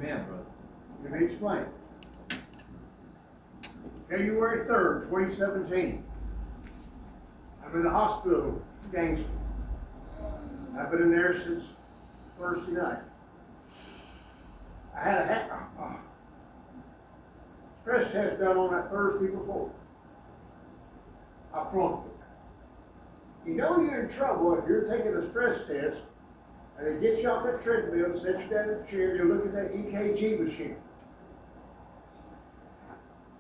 Amen, brother. Let me explain. January 3rd, 2017. I'm in the hospital, Gangster. I've been in there since Thursday night. I had a stress test done on that Thursday before. I flunked it. You know you're in trouble if you're taking a stress test and they get you off that treadmill, set you down in the chair, you look at that EKG machine.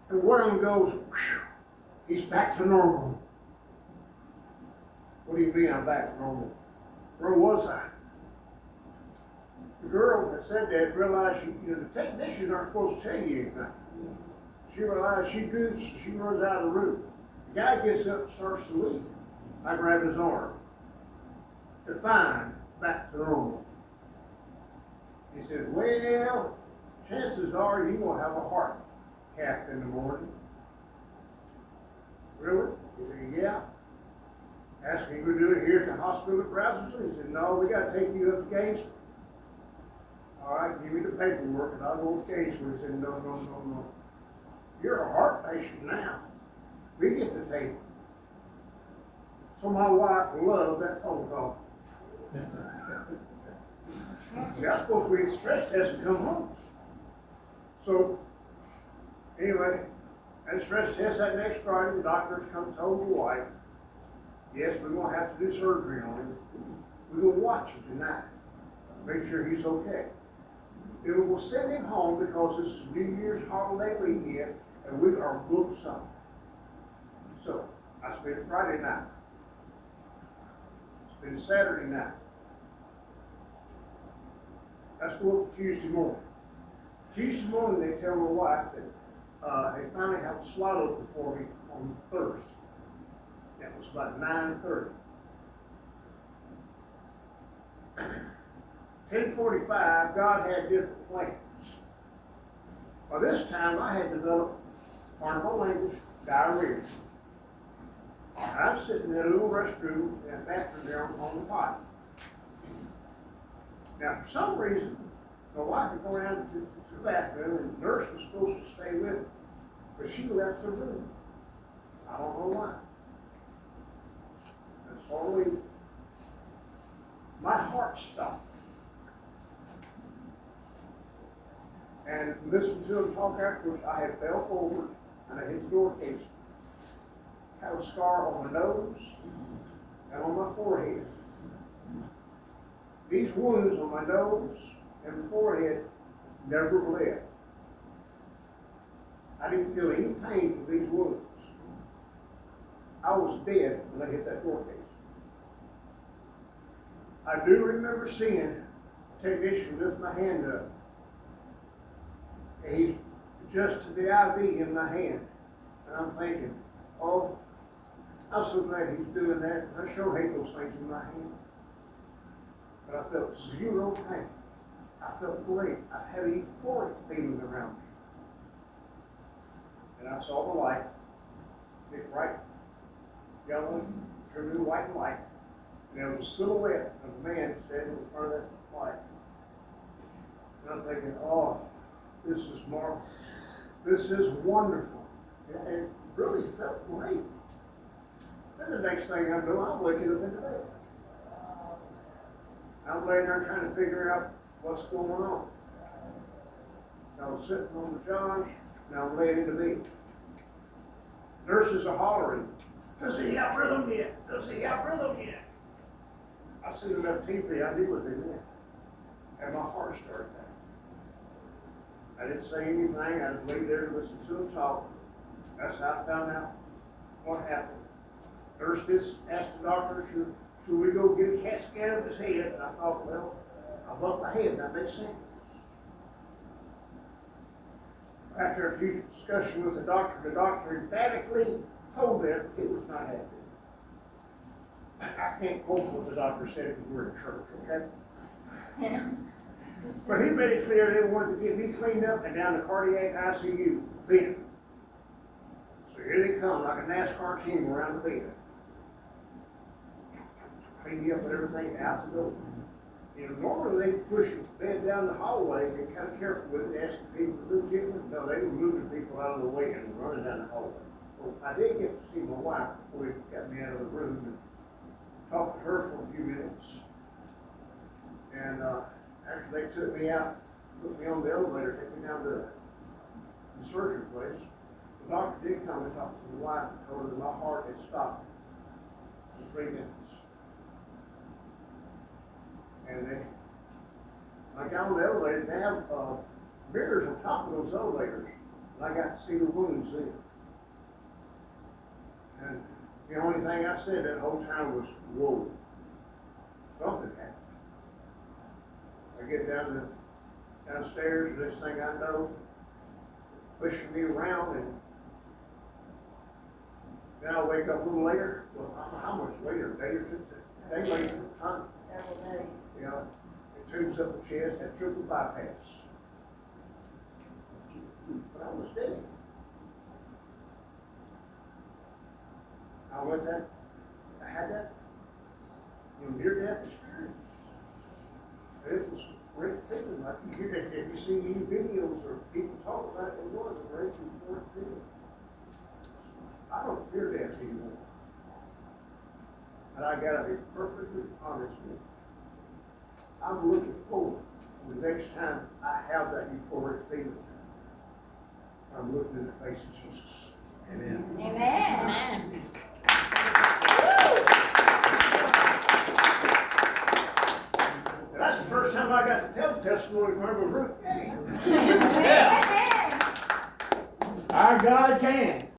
And one of them goes, whew, he's back to normal. What do you mean I'm back to normal? Where was I? The girl that said that realized the technicians aren't supposed to tell you anything. She realized she goofs, she runs out of the room. The guy gets up and starts to leave. I grab his arm. They're fine, back to normal. He says, well, chances are you're going to have a heart cath in the morning. Really? He said, yeah. Asked me, we do it here at the hospital at Rouserson. He said, no, we got to take you up to Gainesville. All right, give me the paperwork and I'll go to Gainesville. He said, no. You're a heart patient now. We get the table. So my wife loved that phone call. See, I was supposed to be at stress test and come home. So, anyway, at a stress test that next Friday, the doctors come and told my wife, yes, we're going to have to do surgery on him. We're going to watch him tonight. Make sure he's okay. Then we'll send him home because this is New Year's holiday weekend and we are booked Sunday. So, I spent Friday night. Spent Saturday night. Let's go up Tuesday morning. Tuesday morning, they tell my wife that they finally have a slot open for me on Thursday. That was about 9:30. 10:45, God had different plans. By this time, I had developed carnal language diarrhea. I'm sitting in a little restroom in a bathroom there on the pot. Now, for some reason, my wife would go down to the bathroom and the nurse was supposed to stay with her, but she left the room. I don't know why. And slowly, my heart stopped. And listening to him talk afterwards, I had fell forward and I hit the door case. Had a scar on my nose and on my forehead. These wounds on my nose and forehead never bled. I didn't feel any pain from these wounds. I was dead when I hit that door case. I do remember seeing a technician lift my hand up. And he's adjusted the IV in my hand. And I'm thinking, oh, I'm so glad he's doing that. I sure hate those things in my hand. But I felt zero pain. I felt great. I had a euphoric feeling around me. And I saw the light, big bright yellow, trimming white light. And there was a silhouette of a man standing in front of that light. And I'm thinking, oh, this is marvelous. This is wonderful. And it really felt great. Then the next thing I know, I'm waking up in the bed. I'm laying there trying to figure out what's going on. I was sitting on the john, and I'm laying in the bed. Nurses are hollering, does he have rhythm yet? Does he have rhythm yet? I seen enough TV, I knew what they meant. And my heart started back. I didn't say anything, I just lay there and listened to him talk. That's how I found out what happened. Nurse just asked the doctor, should we go get a CAT scan of his head? And I thought, well, I bumped my head, that makes sense. After a few discussions with the doctor emphatically told them it was not happening. I can't quote what the doctor said because we're in church, okay? Yeah. But he made it clear they wanted to get me cleaned up and down to cardiac ICU then. So here they come like a NASCAR team around the bed. Clean me up and everything out the door. You know, normally they push the bed down the hallway, and be kind of careful with it, asking people to move it. No, they were moving people out of the way and running down the hallway. Well, I did get to see my wife before he got me out of the room and talked to her for a few minutes. And, after they took me out, put me on the elevator, took me down to the surgery place, the doctor did come and talk to my wife and told her that my heart had stopped in 3 minutes. And they, I got on the elevator, they have, mirrors on top of those elevators, and I got to see the wounds in. And the only thing I said that whole time was, whoa, something happened. I get downstairs, and this thing I know, pushing me around, and then I wake up a little later. Well, I don't know how much later, a day or two, a day later, time. Several days. You know, it tubes up the chest, had triple bypass. But I was dead. I went that, I had that, near-death experience. It was a great feeling, like you hear that, if you see any videos or people talk about it, it was a great euphoric feeling. I don't fear death anymore. And I gotta be perfectly honest with you. I'm looking forward to the next time I have that euphoric feeling. I'm looking in the face of Jesus. Amen. Amen. Amen. And that's the first time I got to tell the testimony from a group. Yeah. Our God can.